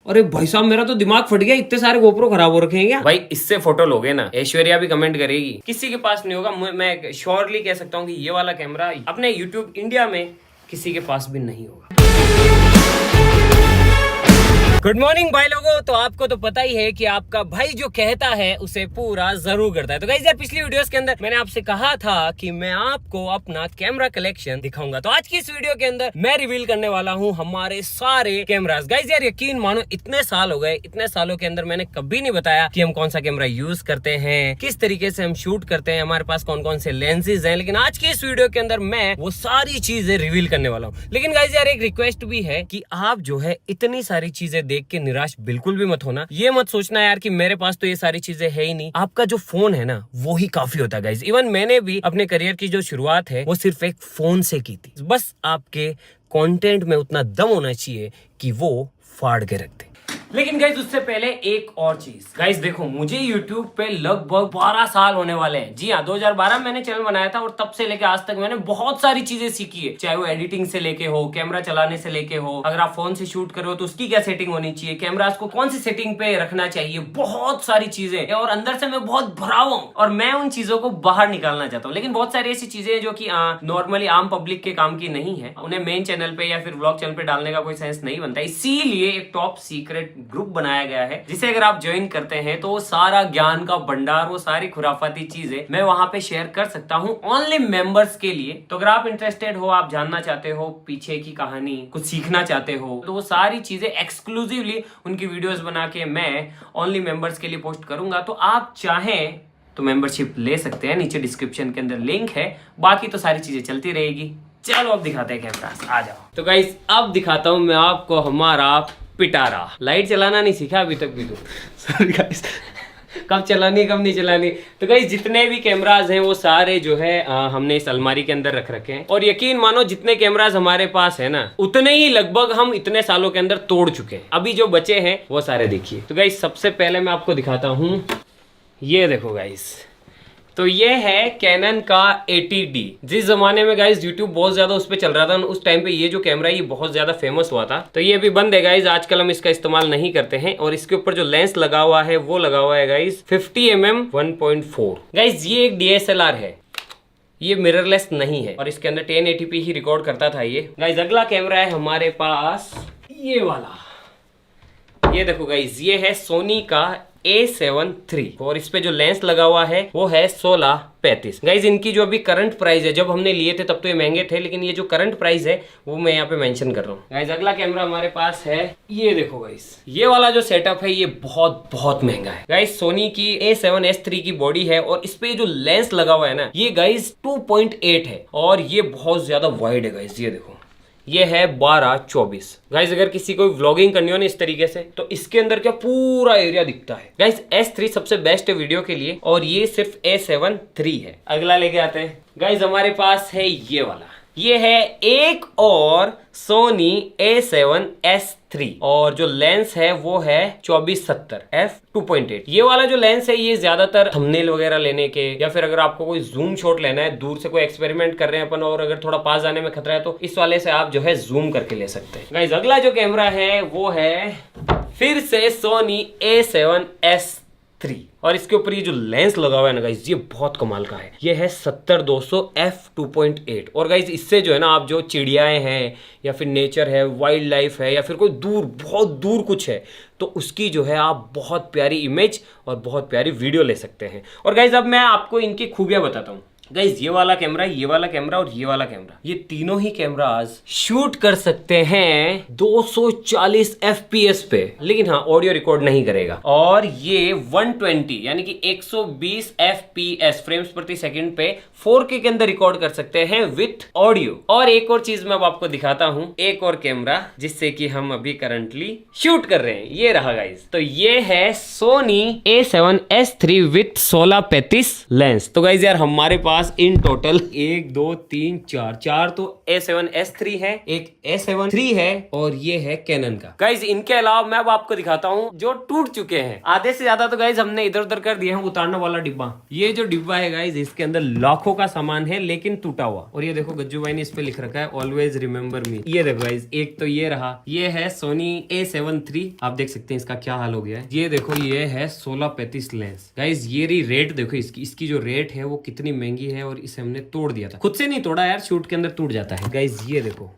अरे भाई साहब मेरा तो दिमाग फट गया, इतने सारे गोप्रो खराब हो रखे हैं क्या भाई? इससे फोटो लोगे ना, ऐश्वर्या भी कमेंट करेगी। किसी के पास नहीं होगा, मैं श्योरली कह सकता हूँ कि ये वाला कैमरा अपने यूट्यूब इंडिया में किसी के पास भी नहीं होगा। गुड मॉर्निंग भाई लोगों। तो आपको तो पता ही है कि आपका भाई जो कहता है उसे पूरा जरूर करता है। तो गाइस यार, पिछली वीडियोस के अंदर मैंने आपसे कहा था कि मैं आपको अपना कैमरा कलेक्शन दिखाऊंगा। तो आज की इस वीडियो के अंदर मैं रिवील करने वाला हूं हमारे सारे कैमरास। गाइस यार, यकीन मानो इतने साल हो गए, इतने सालों के अंदर मैंने कभी नहीं बताया कि हम कौन सा कैमरा यूज करते हैं, किस तरीके से हम शूट करते हैं, हमारे पास कौन कौन से लेंसेज हैं। लेकिन आज की इस वीडियो के अंदर मैं वो सारी चीजें रिवील करने वाला हूँ। लेकिन गाइस यार, एक रिक्वेस्ट भी है कि आप जो है इतनी सारी चीजें देख के निराश बिल्कुल भी मत होना। ये मत सोचना यार कि मेरे पास तो ये सारी चीजें है ही नहीं। आपका जो फोन है ना, वो ही काफी होता है गाइस। इवन मैंने भी अपने करियर की जो शुरुआत है वो सिर्फ एक फोन से की थी। बस आपके कंटेंट में उतना दम होना चाहिए कि वो फाड़ के रख दे। लेकिन गाइस, उससे पहले एक और चीज। गाइस देखो, मुझे YouTube पे लगभग 12 साल होने वाले हैं। जी हाँ, 2012 में मैंने चैनल बनाया था और तब से लेके आज तक मैंने बहुत सारी चीजें सीखी है। चाहे वो एडिटिंग से लेके हो, कैमरा चलाने से लेके हो, अगर आप फोन से शूट कर रहे हो तो उसकी क्या सेटिंग होनी चाहिए, कैमरा को कौन सी सेटिंग पे रखना चाहिए, बहुत सारी चीजें। और अंदर से मैं बहुत भरा हुआ हूँ और मैं उन चीजों को बाहर निकालना चाहता हूँ। लेकिन बहुत सारी ऐसी चीजें जो कि नॉर्मली आम पब्लिक के काम की नहीं है, उन्हें मेन चैनल पे या फिर व्लॉग चैनल पे डालने का कोई सेंस नहीं बनता। इसीलिए एक टॉप सीक्रेट ग्रुप बनाया गया है, जिसे अगर आप ज्वाइन करते हैं तो वो सारा ज्ञान का भंडार, वो सारी खुराफाती चीजें मैं वहां पे शेयर कर सकता हूं ओनली मेंबर्स के लिए। तो अगर आप इंटरेस्टेड हो, आप जानना चाहते हो पीछे की कहानी, कुछ सीखना चाहते हो, तो वो सारी चीजें एक्सक्लूसिवली उनकी वीडियोस बना के मैं ओनली मेंबर्स के लिए पोस्ट करूंगा। तो आप चाहें तो मेंबरशिप ले सकते हैं, नीचे डिस्क्रिप्शन के अंदर लिंक है। बाकी तो सारी चीजें चलती रहेगी। चलो अब दिखाते हैं कैमरा, आ जाओ। तो गाइस, अब दिखाता हूं मैं आपको हमारा पिटारा। लाइट चलाना नहीं सीखा अभी तक भी तो। सॉरी गाइस, कब चलानी कब नहीं चलानी। तो गाइस, जितने भी कैमराज हैं वो सारे जो है हमने इस अलमारी के अंदर रख रखे हैं। और यकीन मानो, जितने कैमराज हमारे पास है ना, उतने ही लगभग हम इतने सालों के अंदर तोड़ चुके हैं। अभी जो बचे हैं वो सारे देखिए। तो गाइस, सबसे पहले मैं आपको दिखाता हूँ, ये देखो गाइस। तो ये है कैनन का 80D। जिस जमाने में गाइस YouTube बहुत ज्यादा उस पर चल रहा था, उस टाइम पे ये जो कैमरा है ये बहुत ज्यादा फेमस हुआ था। तो ये अभी बंद है गाइस, आजकल हम इसका इस्तेमाल नहीं करते हैं। और इसके ऊपर जो लेंस लगा हुआ है वो लगा हुआ है गाइस 50mm 1.4। गाइस, ये एक DSLR है, ये मिररलेस नहीं है और इसके अंदर 1080p ही रिकॉर्ड करता था ये। गाइस, अगला कैमरा है हमारे पास ये वाला। ये देखो गाइस, ये है सोनी का A7 III और इस पे जो लेंस लगा हुआ है वो है 1635। गाइज, इनकी जो अभी करंट प्राइस है, जब हमने लिए थे तब तो ये महंगे थे, लेकिन ये जो करंट प्राइस है वो मैं यहाँ पे मेंशन कर रहा हूँ। गाइज, अगला कैमरा हमारे पास है, ये देखो गाइज, ये वाला जो सेटअप है ये बहुत बहुत महंगा है। गाइज, सोनी की A7S III की बॉडी है और इस पे जो लेंस लगा हुआ है ना, ये गाइज 2.8 है और ये बहुत ज्यादा वाइड है। गाइज, ये देखो, ये है 12-24। गाइस, अगर किसी को व्लॉगिंग करनी हो ना इस तरीके से, तो इसके अंदर क्या पूरा एरिया दिखता है। गाइस, S3 सबसे बेस्ट है वीडियो के लिए और ये सिर्फ A7 III है। अगला लेके आते हैं गाइस, हमारे पास है ये वाला। ये है एक और सोनी A7S III और जो लेंस है वो है 2470 f2.8। ये वाला जो लेंस है ये ज्यादातर थंबनेल वगैरह लेने के, या फिर अगर आपको कोई जूम शॉट लेना है, दूर से कोई एक्सपेरिमेंट कर रहे हैं अपन और अगर थोड़ा पास जाने में खतरा है तो इस वाले से आप जो है जूम करके ले सकते हैं। गाइस, अगला जो कैमरा है वो है फिर से सोनी A7S III और इसके ऊपर ये जो लेंस लगा हुआ है ना गाइस, ये बहुत कमाल का है। ये है 70-200 f2.8 और गाइस, इससे जो है ना, आप जो चिड़ियाएं हैं या फिर नेचर है, वाइल्ड लाइफ है, या फिर कोई दूर, बहुत दूर कुछ है, तो उसकी जो है आप बहुत प्यारी इमेज और बहुत प्यारी वीडियो ले सकते हैं। और गाइस, अब मैं आपको इनकी खूबियां बताता हूँ। गाइस, ये वाला कैमरा, ये वाला कैमरा और ये वाला कैमरा, ये तीनों ही कैमराज शूट कर सकते हैं 240 FPS पे, लेकिन हाँ, ऑडियो रिकॉर्ड नहीं करेगा। और ये 120 यानी कि 120 FPS फ्रेम्स प्रति सेकंड पे 4K के अंदर रिकॉर्ड कर सकते हैं विथ ऑडियो। और एक और चीज मैं अब आपको दिखाता हूँ, एक और कैमरा जिससे कि हम अभी करंटली शूट कर रहे हैं, ये रहा गाइस। तो ये है Sony A7S III with 1635 lens. तो गाइस यार, हमारे पास पास इन टोटल 1 2 3 4 तो A7S3 है, एक A7 III है और ये है कैनन का। गाइज इनके अलावा मैं अब आपको दिखाता हूँ जो टूट चुके हैं आधे से ज्यादा। तो गाइज हमने इधर उधर कर दिए हैं। उतारने वाला डिब्बा, ये जो डिब्बा है गाइज इसके अंदर लाखों का सामान है लेकिन टूटा हुआ। और ये देखो गज्जू भाई ने इस पे लिख रखा है ऑलवेज रिमेम्बर मी। ये देखो गाइज, एक तो ये रहा, ये है सोनी A7 III, आप देख सकते हैं इसका क्या हाल हो गया है। ये देखो ये है 1635 लेंस। गाइज ये रही रेट देखो इसकी जो रेट है वो कितनी महंगी है और इसे हमने तोड़ दिया था। खुद से नहीं तोड़ा यार, शूट के अंदर टूट जाता है। गाइज ये देखो,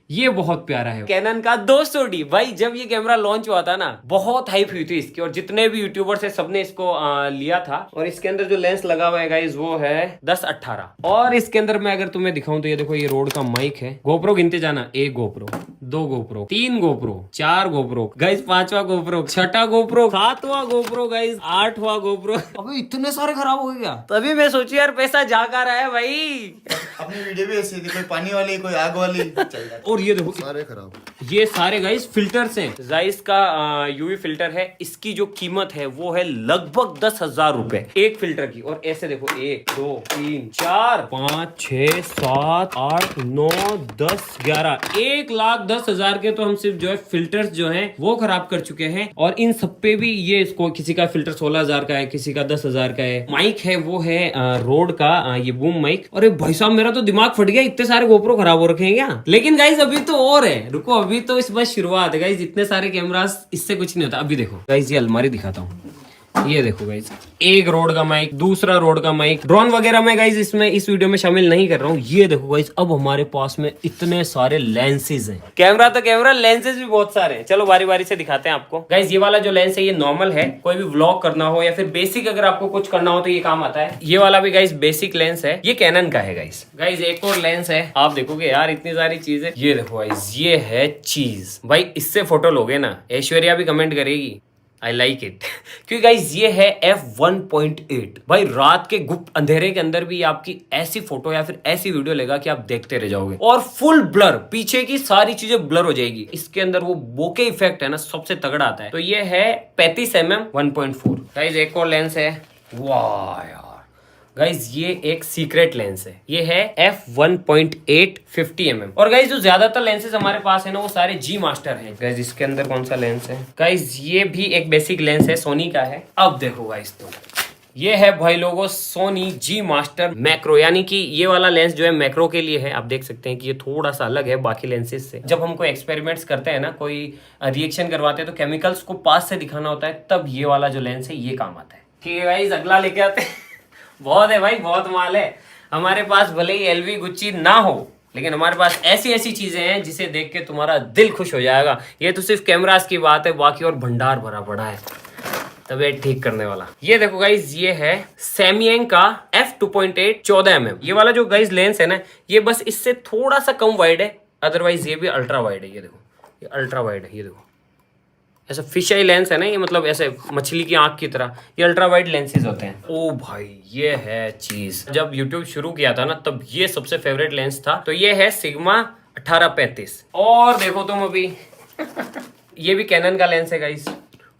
ये बहुत प्यारा है कैनन का 200D। भाई जब ये कैमरा लॉन्च हुआ था ना बहुत हाइप हुई थी इसकी और जितने भी यूट्यूबर्स है सबने इसको लिया था। और इसके अंदर जो लेंस लगा हुआ है गाइस वो है 10-18। और इसके अंदर मैं अगर तुम्हें दिखाऊं तो ये देखो ये रोड का माइक है। गोप्रो गिनते जाना, 1 GoPro, 2 GoPro, 3 GoPro, 4 GoPro guys, 5वां गोप्रो, 6ठा गोप्रो, 7वां गोप्रो गाइस, 8वां गोप्रो। अबे इतने सारे खराब हो गया। तभी मैं सोची यार पैसा जा कर रहा है भाई। अपनी वीडियो भी ऐसी थी, कोई पानी वाली कोई आग वाली चल जाती। और ये देखो सारे खराब, ये सारे गाइस फिल्टर्स हैं। जाइस का यूवी फिल्टर है, इसकी जो कीमत है वो है लगभग 10,000 रुपए एक फिल्टर की। और ऐसे देखो 1 2 3 4 5 6 7 8 9 10 11 1,10,000 के तो हम सिर्फ जो है फिल्टर्स जो है वो खराब कर चुके हैं। और इन सब पे भी ये इसको किसी का फिल्टर 16,000 का है, किसी का 10,000 का है। माइक है वो है रोड का ये बूम माइक। अरे भाई साहब मेरा तो दिमाग फट गया, इतने सारे गोप्रो खराब हो रखे हैं क्या। लेकिन गाइस अभी तो और है, रुको अभी तो इस बस शुरुआत है गाइस। इतने सारे कैमरास इससे कुछ नहीं होता। अभी देखो गाइस ये अलमारी दिखाता हूँ। ये देखो गाइस, एक रोड का माइक, दूसरा रोड का माइक, ड्रोन वगैरह में गाइस इसमें इस वीडियो में शामिल नहीं कर रहा हूँ। ये देखो गाइस अब हमारे पास में इतने सारे लेंसेज हैं। कैमरा तो कैमरा, लेंसेज भी बहुत सारे हैं। चलो बारी बारी से दिखाते हैं आपको। गाइस ये वाला जो लेंस है ये नॉर्मल है, कोई भी व्लॉग करना हो या फिर बेसिक अगर आपको कुछ करना हो तो ये काम आता है। ये वाला भी गाइस बेसिक लेंस है, ये कैनन का है गाइस। गाइस एक और लेंस है, आप देखोगे यार इतनी सारी चीजें। ये देखो गाइस ये है चीज, भाई इससे फोटो लोगे ना ऐश्वर्या भी कमेंट करेगी I like it। क्योंकि गाइस ये है f1.8। भाई रात के गुप्त अंधेरे के अंदर भी आपकी ऐसी फोटो या फिर ऐसी वीडियो लेगा कि आप देखते रह जाओगे। और फुल ब्लर, पीछे की सारी चीजें ब्लर हो जाएगी। इसके अंदर वो बोके इफेक्ट है ना सबसे तगड़ा आता है। तो ये है 35mm 1.4। गाइस एक और लेंस है, वाह यार गाइज ये एक सीक्रेट लेंस है, ये है f1.8 50mm। और गाइज जो ज्यादातर लेंसेज हमारे पास है ना वो सारे G मास्टर हैं। गाइज इसके अंदर कौन सा लेंस है, गाइज ये भी एक बेसिक लेंस है, सोनी का है। अब देखो गाइज तो ये है भाई लोगों सोनी G मास्टर मैक्रो, यानी कि ये वाला लेंस जो है मैक्रो के लिए है। आप देख सकते हैं कि ये थोड़ा सा अलग है बाकी लेंसेज से। जब हम कोई एक्सपेरिमेंट्स करते हैं ना, कोई रिएक्शन करवाते हैं तो केमिकल्स को पास से दिखाना होता है, तब ये वाला जो लेंस है ये काम आता है। ठीक है गाइज अगला लेके आते हैं। बहुत है भाई, बहुत माल है हमारे पास। भले ही LV गुच्ची ना हो लेकिन हमारे पास ऐसी ऐसी चीजें हैं जिसे देख के तुम्हारा दिल खुश हो जाएगा। ये तो सिर्फ कैमरास की बात है, बाकी और भंडार भरा पड़ा है तबीयत ठीक करने वाला। ये देखो गाइज ये है सैमयंग का f2.8 14mm। ये वाला जो गाइज लेंस है ना ये बस इससे थोड़ा सा कम वाइड है, अदरवाइज ये भी अल्ट्रा वाइड है। ये देखो ये अल्ट्रा वाइड है, ये देखो ऐसा फिश आई लेंस है ना ये, मतलब ऐसे मछली की आंख की तरह। ये अल्ट्रा वाइड लेंसेज होते हैं। ओ भाई ये है चीज, जब YouTube शुरू किया था ना तब ये सबसे फेवरेट लेंस था। तो ये है सिग्मा 1835। और देखो तुम अभी ये भी कैनन का लेंस है गाइस।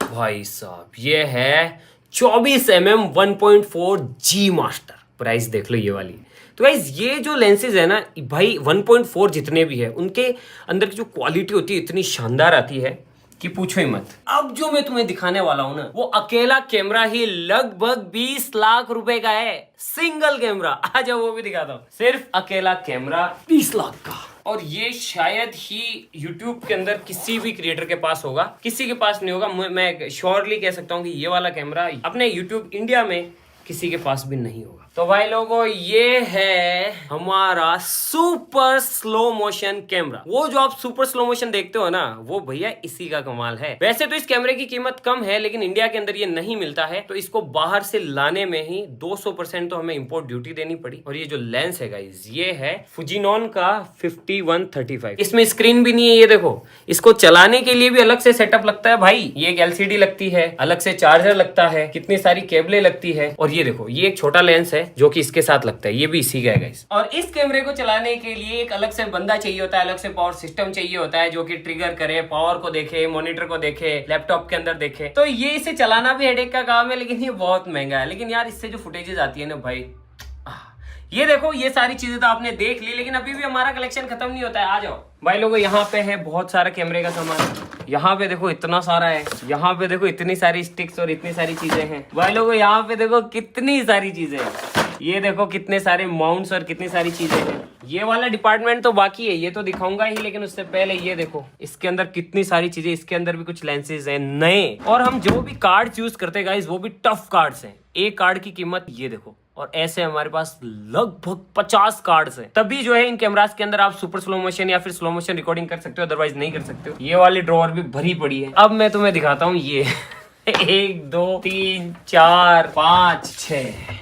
भाई साहब ये है 24mm 1.4 G मास्टर। प्राइस देख लो ये वाली। तो गाइज ये जो लेंसेज है ना भाई 1.4 जितने भी है उनके अंदर की जो क्वालिटी होती है इतनी शानदार आती है कि पूछो ही मत। अब जो मैं तुम्हें दिखाने वाला हूं ना वो अकेला कैमरा ही लगभग 20 लाख रुपए का है। सिंगल कैमरा, आ जाओ वो भी दिखाता हूं। सिर्फ अकेला कैमरा 20 लाख का। और ये शायद ही YouTube के अंदर किसी भी क्रिएटर के पास होगा, किसी के पास नहीं होगा। मैं श्योरली कह सकता हूँ कि ये वाला कैमरा अपने YouTube इंडिया में किसी के पास भी नहीं होगा। तो भाई लोगों ये है हमारा सुपर स्लो मोशन कैमरा। वो जो आप सुपर स्लो मोशन देखते हो ना वो भैया इसी का कमाल है। वैसे तो इस कैमरे की कीमत कम है लेकिन इंडिया के अंदर ये नहीं मिलता है, तो इसको बाहर से लाने में ही 200% तो हमें इंपोर्ट ड्यूटी देनी पड़ी। और ये जो लेंस है गाइस ये है फुजिनॉन का 5135। इसमें स्क्रीन भी नहीं है, ये देखो। इसको चलाने के लिए भी अलग से सेटअप लगता है भाई। ये एक LCD लगती है, अलग से चार्जर लगता है, कितनी सारी केबलें लगती है। और ये देखो ये एक छोटा लेंस है जो कि इसके साथ लगता है, ये भी इसी का है गाइस। और इस कैमरे को चलाने के लिए एक अलग से बंदा चाहिए होता है, अलग से पावर सिस्टम चाहिए होता है जो कि ट्रिगर करे, पावर को देखे, मॉनिटर को देखे, लैपटॉप के अंदर देखे। तो ये इसे चलाना भी हेडेक का काम है लेकिन ये बहुत महंगा है। लेकिन यार इससे जो फुटेजेस आती है ना भाई ये देखो, ये सारी चीजें तो आपने देख ली, लेकिन अभी भी हमारा कलेक्शन खत्म नहीं होता है। आ जाओ भाई लोगों, यहाँ पे है बहुत सारा कैमरे का सामान। यहाँ पे देखो इतना सारा है, यहाँ पे देखो इतनी सारी स्टिक्स और इतनी सारी चीजें हैं भाई लोगों। यहाँ पे देखो कितनी सारी चीजें हैं, ये देखो कितने सारे माउंट्स और कितनी सारी चीजें हैं। ये वाला डिपार्टमेंट तो बाकी है, ये तो दिखाऊंगा ही, लेकिन उससे पहले ये देखो इसके अंदर कितनी सारी चीजें। इसके अंदर भी कुछ लेंसेज हैं नए, और हम जो भी कार्ड यूज करते हैं गाइस वो भी टफ कार्ड्स हैं। एक कार्ड की कीमत ये देखो, और ऐसे हमारे पास लगभग 50 कार्ड्स हैं। तभी जो है इन कैमरास के अंदर आप सुपर स्लो मोशन या फिर स्लो मोशन रिकॉर्डिंग कर सकते हो, अदरवाइज नहीं कर सकते हो। ये वाली ड्रॉअर भी भरी पड़ी है। अब मैं तुम्हें दिखाता हूँ ये 1 2 3 4 5 6।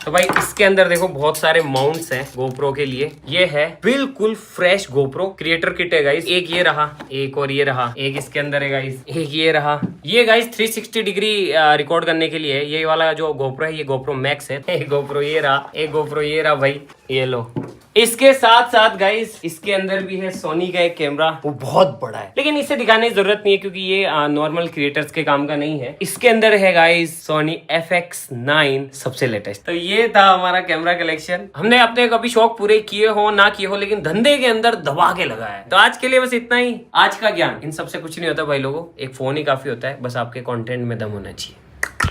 तो भाई इसके अंदर देखो बहुत सारे माउंट्स हैं गोप्रो के लिए। ये है बिल्कुल फ्रेश गोप्रो क्रिएटर किट है गाइस। एक ये रहा, एक और ये रहा, एक इसके अंदर है गाइस, एक ये रहा। ये गाइस 360 डिग्री रिकॉर्ड करने के लिए है। ये वाला जो गोप्रो है ये गोप्रो मैक्स है। एक गोप्रो ये रहा, एक गोप्रो ये रहा भाई, ये लो। इसके साथ साथ गाइस इसके अंदर भी है सोनी का एक कैमरा, वो बहुत बड़ा है, लेकिन इसे दिखाने की जरूरत नहीं है क्योंकि ये नॉर्मल क्रिएटर्स के काम का नहीं है। इसके अंदर है गाइस सोनी FX9 सबसे लेटेस्ट। तो ये था हमारा कैमरा कलेक्शन। हमने अपने कभी शौक पूरे किए हो ना किए हो, लेकिन धंधे के अंदर दबा के लगाया है। तो आज के लिए बस इतना ही। आज का ज्ञान इन सबसे कुछ नहीं होता भाई लोगों, एक फोन ही काफी होता है, बस आपके कंटेंट में दम होना चाहिए।